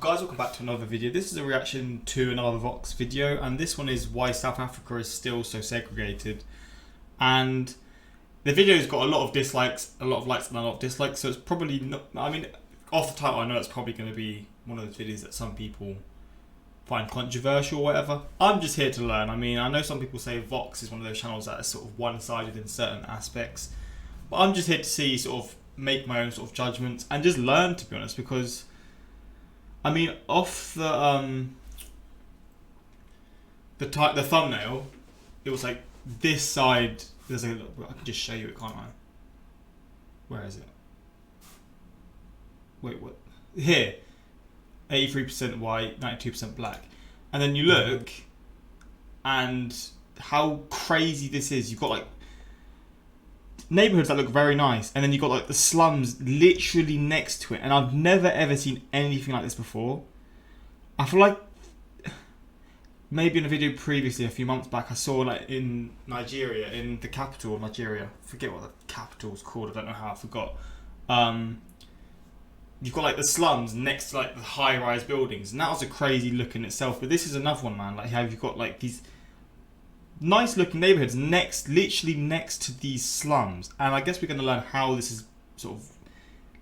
Guys, welcome back to another video. This is a reaction to another Vox video, and this one is why South Africa is still so segregated. And the video's got a lot of dislikes, a lot of likes and a lot of dislikes, so it's probably not, I mean, off the title I know it's probably going to be one of those videos that some people find controversial or whatever. I'm just here to learn. I mean, I know some people say Vox is one of those channels that is sort of one-sided in certain aspects, but I'm just here to see, sort of make my own sort of judgments and just learn, to be honest, because I mean, off the thumbnail, it was like this side. There's a I can just show you it, can't I? Where is it? Wait, what? Here, 83% white, 92% black, and then you look, and how crazy this is. You've got like neighborhoods that look very nice, and then you've got like the slums literally next to it, and I've never ever seen anything like this before. I feel like maybe in a video previously a few months back I saw like in Nigeria, in the capital of Nigeria, I forget what the capital's called, I don't know how, I forgot. You've got like the slums next to like the high-rise buildings, and that was a crazy look in itself. But this is another one, man, like how you've got like these nice looking neighborhoods literally next to these slums, and I guess we're going to learn how this has sort of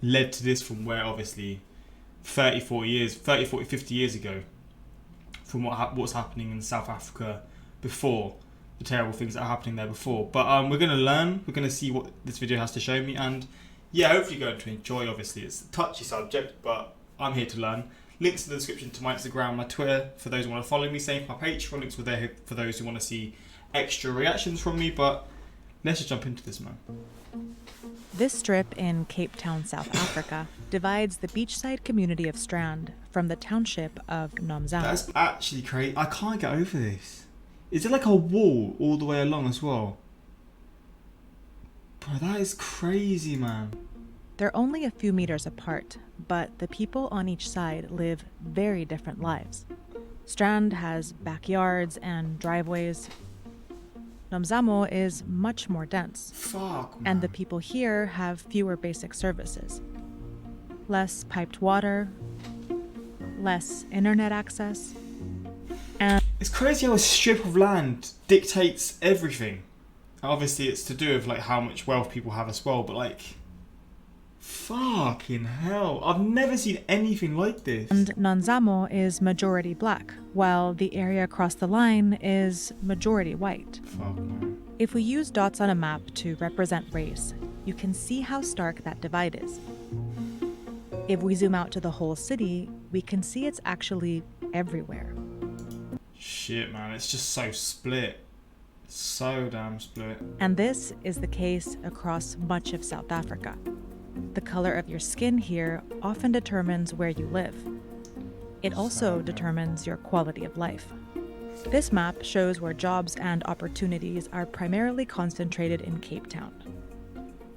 led to this, from where obviously 30, 40, 50 years ago, from what's happening in South Africa before, the terrible things that are happening there before. But we're going to learn, we're going to see what this video has to show me, and yeah, hopefully you're going to enjoy. Obviously it's a touchy subject, but I'm here to learn. Links in the description to my Instagram, my Twitter, for those who want to follow me. Same for my Patreon, links were there for those who want to see extra reactions from me. But let's just jump into this, man. This strip in Cape Town, South Africa, divides the beachside community of Strand from the township of Nomzamo. That's actually crazy. I can't get over this. Is it like a wall all the way along as well? Bro, that is crazy, man. They're only a few meters apart, but the people on each side live very different lives. Strand has backyards and driveways. Nomzamo is much more dense. Fuck, man. And the people here have fewer basic services. Less piped water, less internet access, and it's crazy how a strip of land dictates everything. Obviously it's to do with like how much wealth people have as well, but like, fucking hell, I've never seen anything like this. And Nomzamo is majority black, while the area across the line is majority white. Fuck, man. If we use dots on a map to represent race, you can see how stark that divide is. If we zoom out to the whole city, we can see it's actually everywhere. Shit, man, it's just so split. So damn split. And this is the case across much of South Africa. The color of your skin here often determines where you live. It also determines your quality of life. This map shows where jobs and opportunities are primarily concentrated in Cape Town.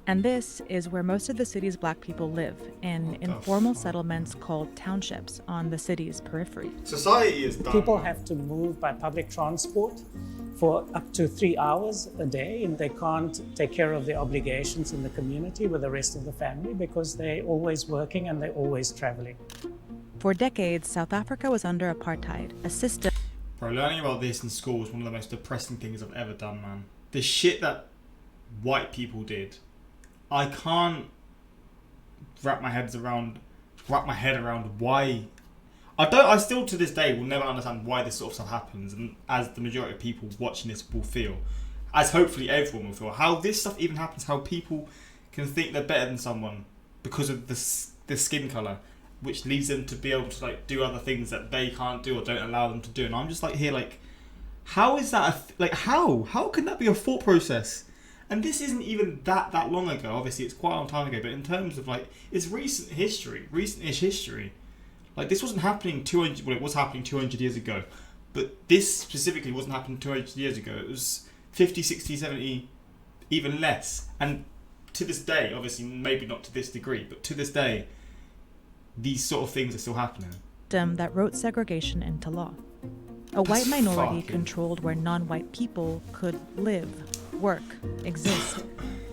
And this is where most of the city's black people live, in informal settlements called townships on the city's periphery. Society is done. People have to move by public transport for up to 3 hours a day, and they can't take care of their obligations in the community with the rest of the family because they're always working and they're always traveling. For decades, South Africa was under apartheid, a system. Bro, learning about this in school was one of the most depressing things I've ever done, man. The shit that white people did, I can't wrap my head around why. I still to this day will never understand why this sort of stuff happens, and as the majority of people watching this will feel, as hopefully everyone will feel, how this stuff even happens, how people can think they're better than someone because of the skin colour, which leads them to be able to like do other things that they can't do or don't allow them to do. And I'm just like here like, how is that how can that be a thought process? And this isn't even that long ago. Obviously it's quite a long time ago, but in terms of like, it's recent-ish history. Like, this wasn't happening it was happening 200 years ago, but this specifically wasn't happening 200 years ago. It was 50, 60, 70, even less. And to this day, obviously maybe not to this degree, but to this day, these sort of things are still happening. That wrote segregation into law. A white minority controlled where non-white people could live, work, exist.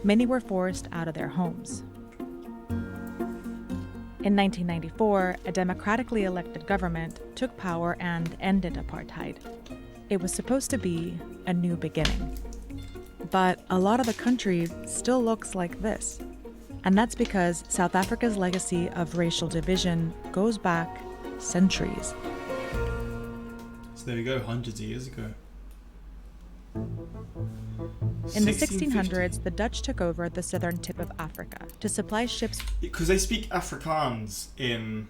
Many were forced out of their homes. In 1994, a democratically elected government took power and ended apartheid. It was supposed to be a new beginning. But a lot of the country still looks like this. And that's because South Africa's legacy of racial division goes back centuries. So there we go, hundreds of years ago. In the 1600s, the Dutch took over the southern tip of Africa to supply ships. Because they speak Afrikaans in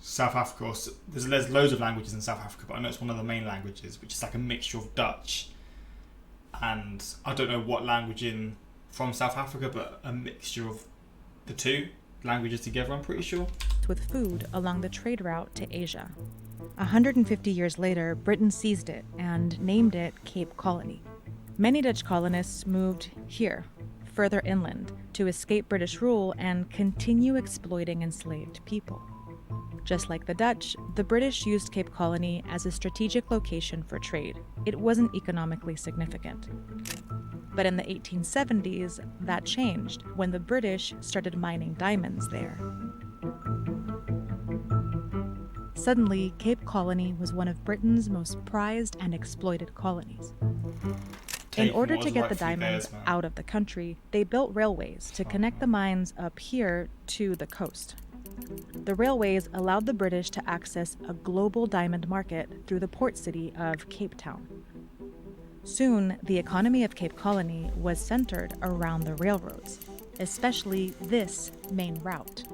South Africa. There's loads of languages in South Africa, but I know it's one of the main languages, which is like a mixture of Dutch and I don't know what language from South Africa, but a mixture of the two languages together, I'm pretty sure. With food along the trade route to Asia. 150 years later, Britain seized it and named it Cape Colony. Many Dutch colonists moved here, further inland, to escape British rule and continue exploiting enslaved people. Just like the Dutch, the British used Cape Colony as a strategic location for trade. It wasn't economically significant. But in the 1870s, that changed when the British started mining diamonds there. Suddenly, Cape Colony was one of Britain's most prized and exploited colonies. In order to get the diamonds out of the country, they built railways to connect the mines up here to the coast. The railways allowed the British to access a global diamond market through the port city of Cape Town. Soon, the economy of Cape Colony was centered around the railroads, especially this main route.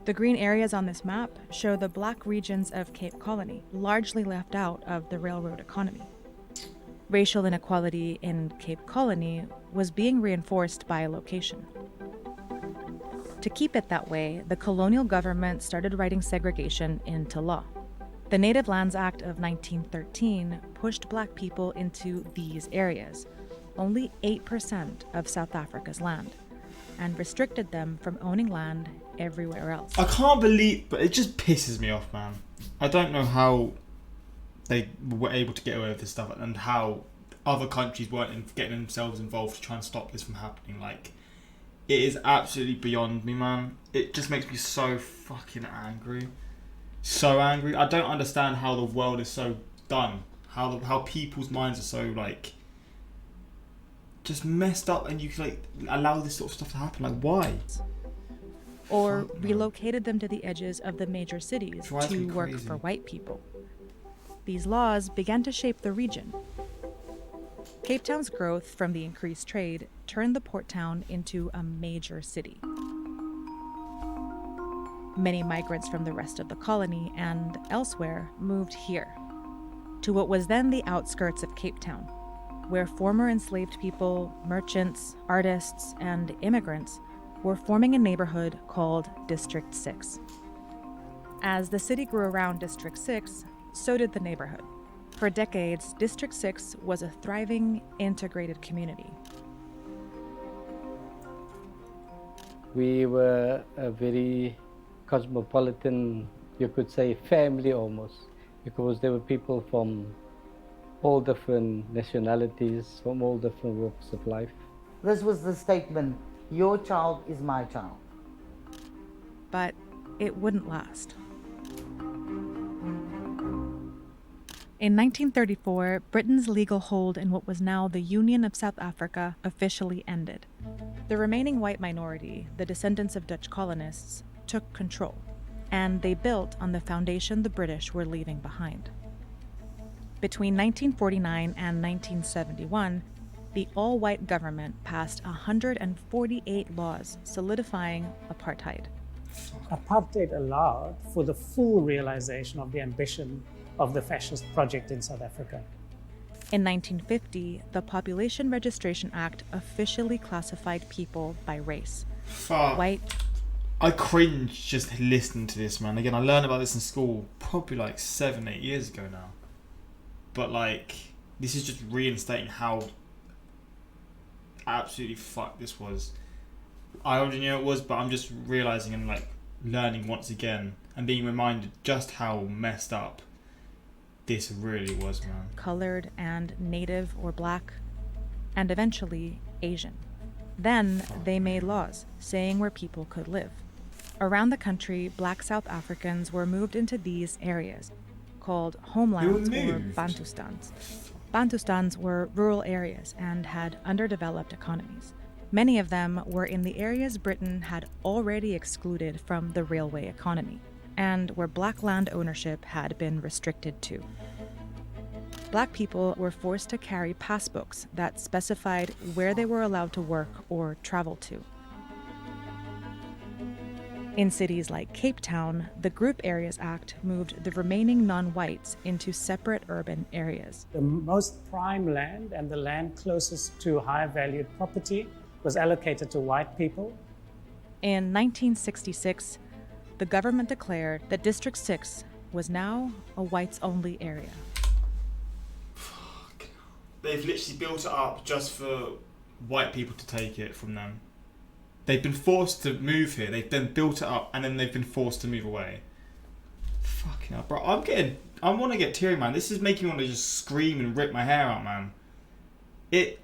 The green areas on this map show the black regions of Cape Colony, largely left out of the railroad economy. Racial inequality in Cape Colony was being reinforced by location. To keep it that way, the colonial government started writing segregation into law. The Native Lands Act of 1913 pushed black people into these areas, only 8% of South Africa's land, and restricted them from owning land everywhere else. I can't believe, but it just pisses me off, man. I don't know how they were able to get away with this stuff and how other countries weren't getting themselves involved to try and stop this from happening. Like, it is absolutely beyond me, man. It just makes me so fucking angry. So angry. I don't understand how the world is so done. How people's minds are so, like, just messed up, and you like allow this sort of stuff to happen. Like, why? Or relocated them to the edges of the major cities to work crazy. for white people. These laws began to shape the region. Cape Town's growth from the increased trade turned the port town into a major city. Many migrants from the rest of the colony and elsewhere moved here, to what was then the outskirts of Cape Town, where former enslaved people, merchants, artists, and immigrants were forming a neighborhood called District 6. As the city grew around District 6, so did the neighborhood. For decades, District 6 was a thriving, integrated community. We were a very cosmopolitan, you could say, family almost, because there were people from all different nationalities, from all different walks of life. This was the statement, your child is my child. But it wouldn't last. In 1934, Britain's legal hold in what was now the Union of South Africa officially ended. The remaining white minority, the descendants of Dutch colonists, took control, and they built on the foundation the British were leaving behind. Between 1949 and 1971, the all-white government passed 148 laws solidifying apartheid. Apartheid allowed for the full realization of the ambition of the fascist project in South Africa. In 1950, the Population Registration Act officially classified people by race. Fuck. White. I cringe just listening to this, man. Again, I learned about this in school probably like 7-8 years ago now. But like, this is just reinstating how absolutely fucked this was. I already knew it was, but I'm just realizing and like learning once again and being reminded just how messed up this really was, man. Colored and native or black, and eventually Asian. Then they made laws saying where people could live. Around the country, black South Africans were moved into these areas, called homelands or moved? Bantustans. Bantustans were rural areas and had underdeveloped economies. Many of them were in the areas Britain had already excluded from the railway economy, and where black land ownership had been restricted to. Black people were forced to carry passbooks that specified where they were allowed to work or travel to. In cities like Cape Town, the Group Areas Act moved the remaining non-whites into separate urban areas. The most prime land and the land closest to high valued property was allocated to white people. In 1966, the government declared that District 6 was now a whites-only area. Fuck. They've literally built it up just for white people to take it from them. They've been forced to move here. They've then built it up, and then they've been forced to move away. Fucking hell, bro. I want to get teary, man. This is making me want to just scream and rip my hair out, man. The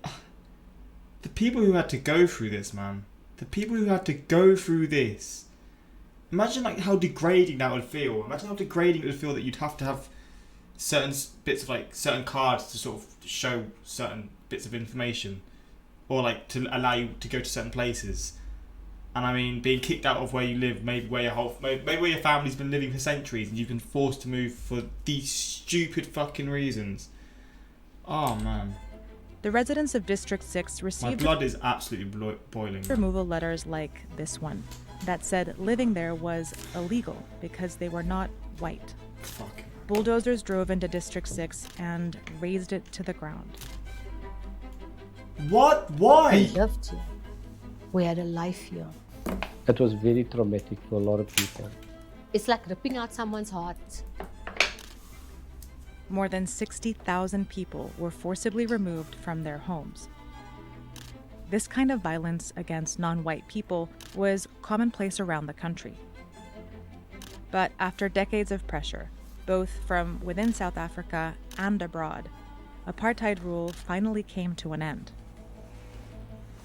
people who had to go through this, man. The people who had to go through this. Imagine like how degrading that would feel. Imagine how degrading it would feel that you'd have to have certain bits of like certain cards to sort of show certain bits of information, or like to allow you to go to certain places. And I mean, being kicked out of where you live, maybe where your family's been living for centuries, and you've been forced to move for these stupid fucking reasons. Oh man. The residents of District 6 My received blood is absolutely boiling. removal letters like this one that said living there was illegal because they were not white. Fuck. Bulldozers drove into District 6 and razed it to the ground. What? Why? We lived here. We had a life here. It was very traumatic for a lot of people. It's like ripping out someone's heart. More than 60,000 people were forcibly removed from their homes. This kind of violence against non-white people was commonplace around the country. But after decades of pressure, both from within South Africa and abroad, apartheid rule finally came to an end.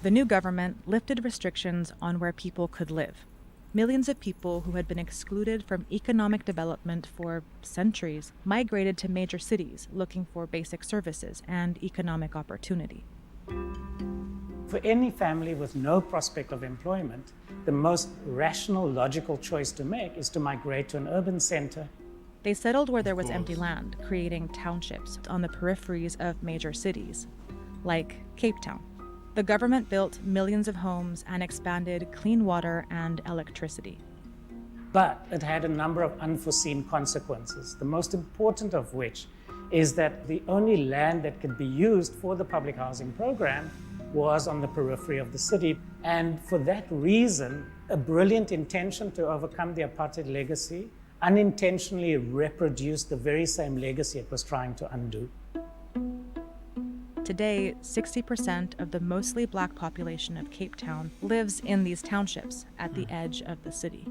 The new government lifted restrictions on where people could live. Millions of people who had been excluded from economic development for centuries migrated to major cities looking for basic services and economic opportunity. For any family with no prospect of employment, the most rational, logical choice to make is to migrate to an urban center. They settled where there was course. empty land, creating townships on the peripheries of major cities, like Cape Town. The government built millions of homes and expanded clean water and electricity. But it had a number of unforeseen consequences, the most important of which is that the only land that could be used for the public housing program was on the periphery of the city. And for that reason, a brilliant intention to overcome the apartheid legacy unintentionally reproduced the very same legacy it was trying to undo. Today, 60% of the mostly black population of Cape Town lives in these townships at the edge of the city.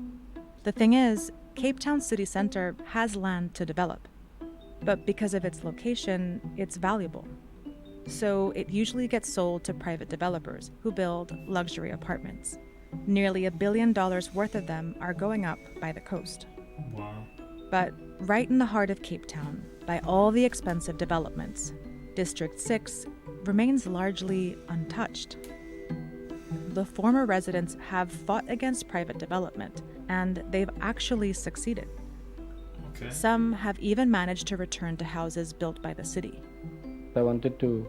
The thing is, Cape Town city center has land to develop, but because of its location, it's valuable. So it usually gets sold to private developers who build luxury apartments. Nearly $1 billion worth of them are going up by the coast. Wow. But right in the heart of Cape Town, by all the expensive developments, District 6 remains largely untouched. The former residents have fought against private development, and they've actually succeeded. Okay. Some have even managed to return to houses built by the city. I wanted to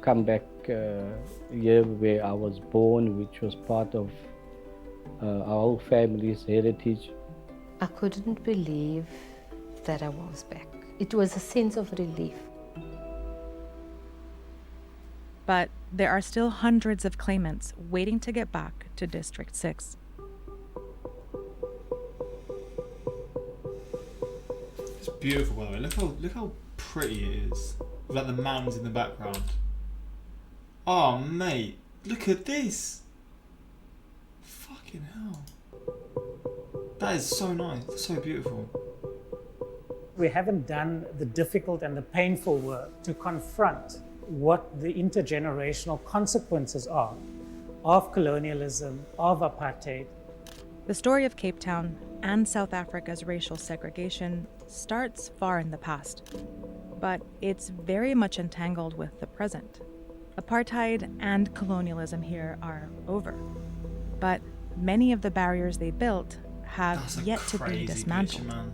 come back here where I was born, which was part of our whole family's heritage. I couldn't believe that I was back. It was a sense of relief. But there are still hundreds of claimants waiting to get back to District 6. It's beautiful, by the way. Look how pretty it is. Like the mountains in the background. Oh, mate, look at this. Fucking hell. That is so nice. So beautiful. We haven't done the difficult and the painful work to confront what the intergenerational consequences are of colonialism, of apartheid, The story of Cape Town and South Africa's racial segregation starts far in the past, but it's very much entangled with the present. Apartheid and colonialism here are over, but many of the barriers they built have That's a yet to be crazy dismantled. picture, man.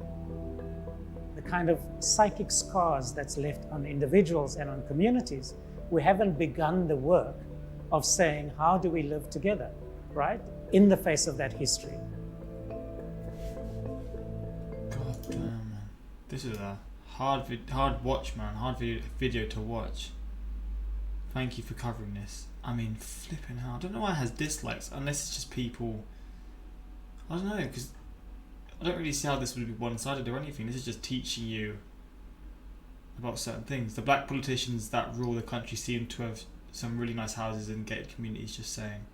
The kind of psychic scars that's left on individuals and on communities, we haven't begun the work of saying, how do we live together, right? In the face of that history. God damn, man. This is a hard watch, man. Hard video to watch. Thank you for covering this. I mean, flipping hell. I don't know why it has dislikes, unless it's just people. I don't know, because I don't really see how this would be one-sided or anything. This is just teaching you about certain things. The black politicians that rule the country seem to have some really nice houses in gated communities, just saying.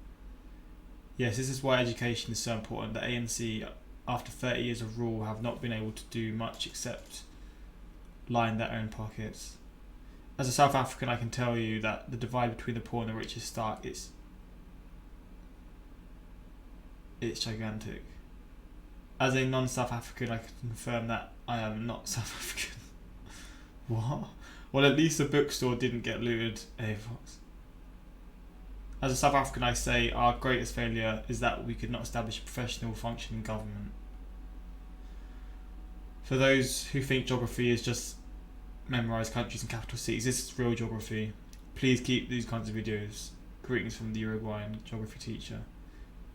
Yes, this is why education is so important. The ANC, after 30 years of rule, have not been able to do much except line their own pockets. As a South African, I can tell you that the divide between the poor and the rich is stark. It's gigantic. As a non-South African, I can confirm that I am not South African. What? Well, at least the bookstore didn't get looted. Hey, Fox. As a South African, I say our greatest failure is that we could not establish a professional functioning government. For those who think geography is just memorise countries and capital cities, this is real geography. Please keep these kinds of videos. Greetings from the Uruguayan geography teacher.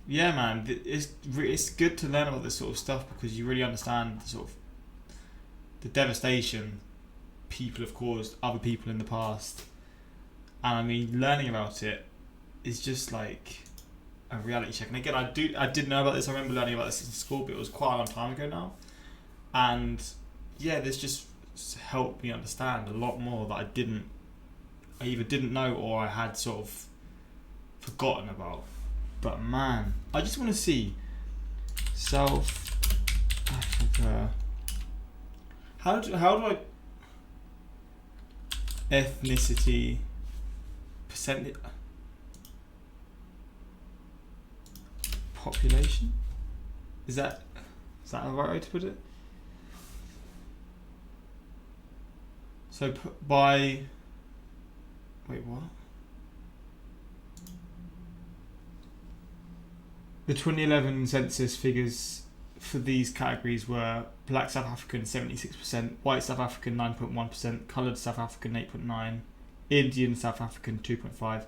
Yeah, man, it's good to learn about this sort of stuff because you really understand the sort of the devastation people have caused other people in the past. And I mean, learning about it is just like a reality check. And again, I did know about this. I remember learning about this in school, but it was quite a long time ago now. And yeah, this just helped me understand a lot more that I either didn't know or I had sort of forgotten about. But man, I just want to see South Africa. How do I ethnicity percentage population? Is that the right way to put it? So by wait, what? The 2011 census figures for these categories were black South African 76%, white South African 9.1%, coloured South African 8.9%, Indian South African 2.5%.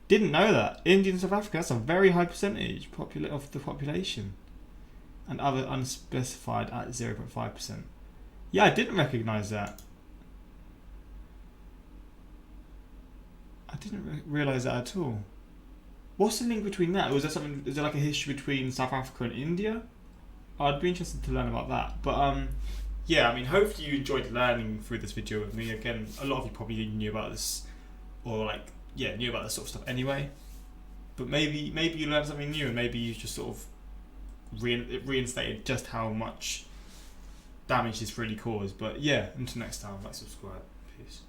Didn't know that. Indian South Africa, that's a very high percentage of the population. And other unspecified at 0.5%. Yeah, I didn't recognise that. I didn't realise that at all. What's the link between that? Was there something? Is there like a history between South Africa and India? I'd be interested to learn about that. But yeah, I mean, hopefully you enjoyed learning through this video with me. Again, a lot of you probably knew about this, or knew about this sort of stuff anyway. But maybe you learned something new, and maybe you just sort of reinstated just how much damage this really caused. But yeah, until next time, like, subscribe, peace.